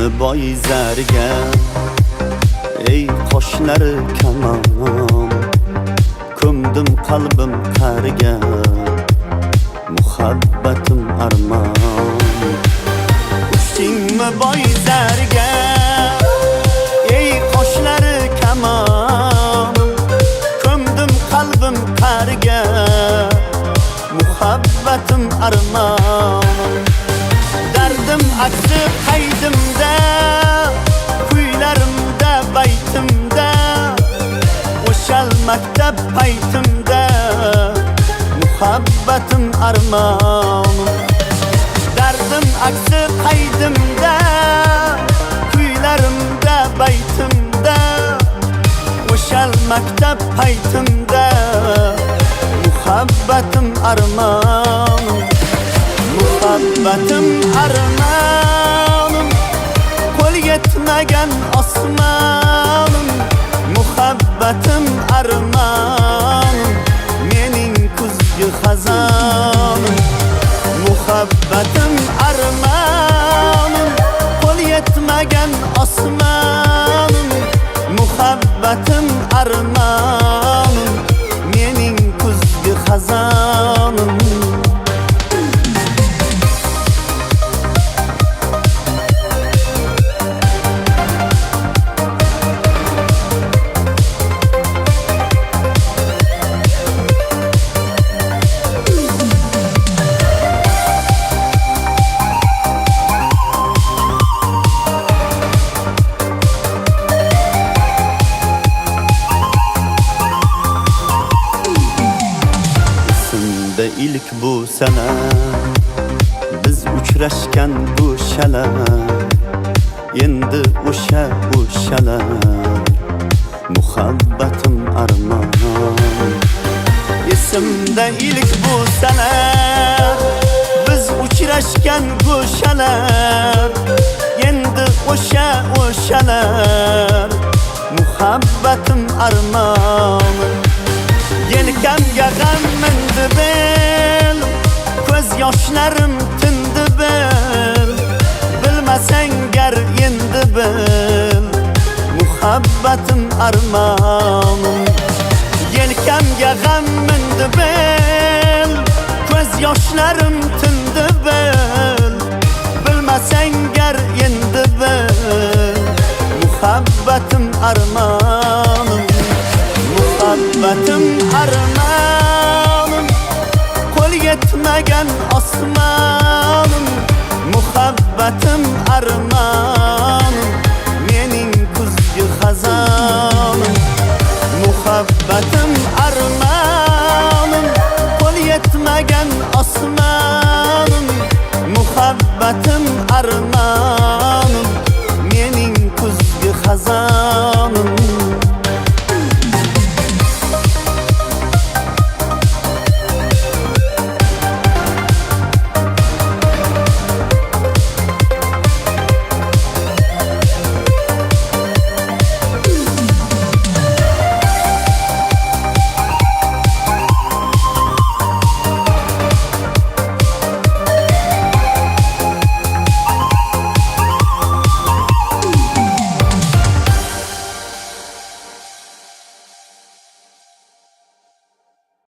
Uchdingmi boy zarga, ey qoshlari kamon, ko'mdim qalbim qarga, muhabbatim armon. Uchdingmi boy zarga, ey qoshlari kamon, ko'mdim qalbim qarga, muhabbatim armon. Dardim aksi qaydimda, kuylarimda, baytimda, o'shal maktab paytimda, muhabbatim armon. Dardim aksi qaydimda, kuylarimda, baytimda, o'shal maktab paytimda, muhabbatim armon. Muhabbatim armonim, qo'l yetmagan osmonim. Muhabbatim armonim, mening kuzgi xazonim. Muhabbatim armonim, qo'l yetmagan osmonim. Muhabbatim armonim, mening kuzgi xazonim. İlk bu sene biz uchrashgan bu shalar, endi o'shalar, muhabbatim armon. Esimda ilk bu sene biz uchrashgan bu shalar, endi o'shalar, muhabbatim armon. Yelkamga g'am mindi bil, ko'z yoshlarim tindi bil, bilmasang gar endi bil, muhabbatim armonim. Yelkamga g'am mindi bil, ko'z yoshlarim tindi bil, bilmasang gar endi bil, muhabbatim armonim.